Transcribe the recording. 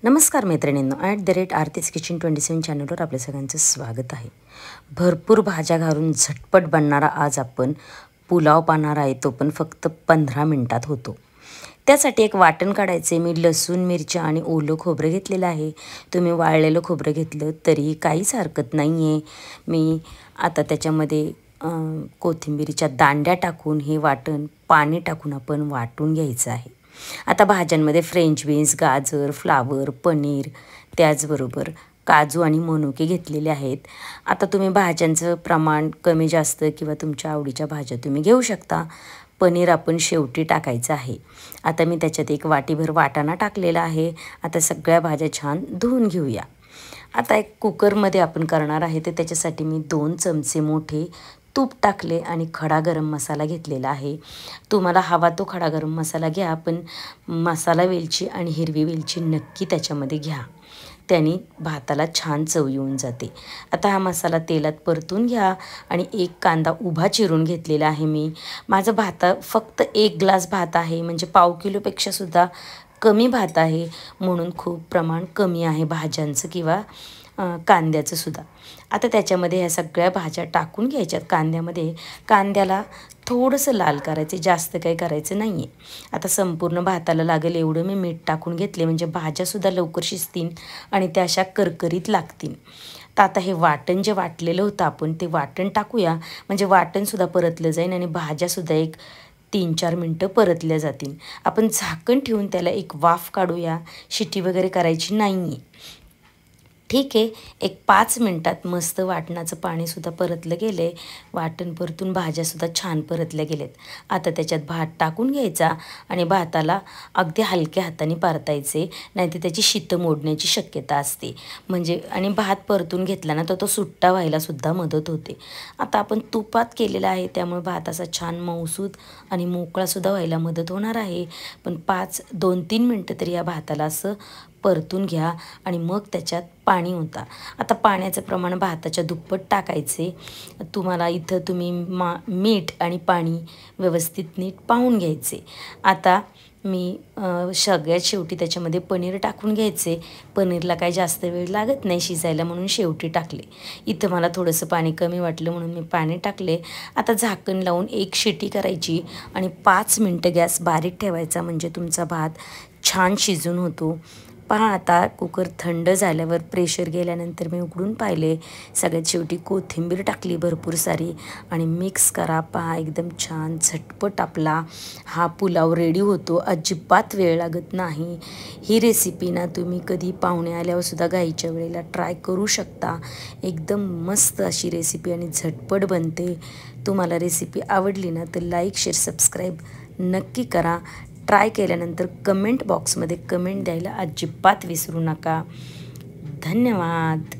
नमस्कार मैत्रिणींनो, @आरतीज किचन 27 चॅनलवर आपल्या सगळ्यांचं स्वागत आहे। भरपूर भाज्या घालून झटपट बनणारा आज आपण पुलाव पाहणार आहे, तो पण फक्त 15 मिनिटात होतो। त्यासाठी एक वाटण काढायचे। मी लसूण, मिरच्या आणि ओलं खोबरं घेतलेलं आहे। तुम्ही वाळलेलं खोबरं घेतलं तरी काहीच हरकत नाही आहे। मी आता त्याच्यामध्ये कोथिंबीरीच्या दांड्या टाकून हे वाटण पाणी टाकून आपण वाटून घ्यायचं आहे। आता भाज्यांमध्ये फ्रेंच बीन्स, गाजर, फ्लावर, पनीर, त्याचबरोबर काजू आणि मनुके घेतलेले आहेत। आता तुम्ही भाज्यांचं प्रमाण कमी जास्त किंवा तुमच्या आवडीच्या भाज्या तुम्ही घेऊ शकता। पनीर आपण शेवटी टाकायचं आहे। आता मी त्याच्यात एक वाटीभर वाटाणा टाकलेला आहे। आता सगळ्या भाज्या छान धुवून घेऊया। आता एक कुकरमध्ये आपण करणार आहे, तर त्याच्यासाठी मी 2 चमचे मोठे तूप टाकले आणि खडा गरम मसाला घेतलेला आहे। तुम्हाला हवा तो खडा गरम मसाला घ्या, पण मसाला वेलची आणि हिरवी वेलची नक्की त्याच्यामध्ये घ्या, त्याने भाताला छान चव येऊन जाते। आता हा मसाला तेलात परतून घ्या आणि एक कांदा उभा चिरून घेतलेला आहे। मी माझं फक्त 1 ग्लास भात आहे, म्हणजे पाव किलोपेक्षा सुद्धा कमी भात आहे, म्हणून खूप प्रमाण कमी आहे भाज्यांचं किंवा कांद्याचं सुद्धा। आता त्याच्यामध्ये ह्या सगळ्या भाज्या टाकून घ्यायच्यात कांद्यामध्ये। कांद्याला थोडंसं लाल करायचे, जास्त काही करायचं नाही आहे। आता संपूर्ण भाताला लागेल एवढं मी मीठ टाकून घेतले, म्हणजे भाज्यासुद्धा लवकर शिजतील आणि त्या अशा करकरीत लागतील। तर आता हे वाटण जे वाटलेलं होतं आपण ते वाटण टाकूया, म्हणजे वाटणसुद्धा परतलं जाईल आणि भाज्यासुद्धा एक 3-4 मिनटं परतल्या जातील। आपण झाकण ठेवून त्याला एक वाफ काढूया, शिटी वगैरे करायची नाही आहे। ठीक आहे, एक 5 मिनटात मस्त वाटणाचं पाणीसुद्धा परतलं गेलं आहे, वाटण परतून भाज्यासुद्धा छान परतल्या गेलेत। आता त्याच्यात भात टाकून घ्यायचा आणि भाताला अगदी हलक्या हाताने परतायचे, नाहीतर त्याची शितं मोडण्याची शक्यता असते। म्हणजे आणि भात परतून घेतला ना तर तो सुट्टा व्हायलासुद्धा मदत होते। आता आपण तुपात केलेला आहे, त्यामुळे भात असा छान मऊसूद आणि मोकळासुद्धा व्हायला मदत होणार आहे। पण 2-3 मिनटं तरी या भाताला असं परतून घ्या आणि मग त्याच्यात पाणी ओता। आता पाण्याचं प्रमाण भाताच्या दुप्पट टाकायचे। तुम्हाला इथं तुम्ही मीठ आणि पाणी व्यवस्थित नीट पाहून घ्यायचे। आता मी सगळ्यात शेवटी त्याच्यामध्ये पनीर टाकून घ्यायचे। पनीरला काही जास्त वेळ लागत नाही शिजायला, म्हणून शेवटी टाकले। इथं मला थोडंसं पाणी कमी वाटलं म्हणून मी पाणी टाकले। आता झाकण लावून एक शिटी करायची आणि 5 मिनटं गॅस बारीक ठेवायचा, म्हणजे तुमचा भात छान शिजून होतो। पहा, आता कुकर थंड झाल्यावर प्रेशर गेल्यानंतर मी उघडून पाहिले, सगळ्यात शेवटी कोथिंबीर टाकली भरपूर सारी आणि मिक्स करा। पहा, एकदम छान झटपट आपला हा पुलाव रेडी होतो, अजिबात वेळ लागत नाही। ही रेसिपी ना तुम्ही कधी पाहुणे आल्यावर सुद्धा घाईच्या वेळेला ट्राय करू शकता। एकदम मस्त अशी रेसिपी आणि झटपट बनते। तुम्हाला रेसिपी आवडली ना तर लाईक, शेअर, सबस्क्राईब नक्की करा। ट्राय केल्यानंतर कमेंट बॉक्समध्ये कमेंट द्यायला अजिबात विसरू नका। धन्यवाद।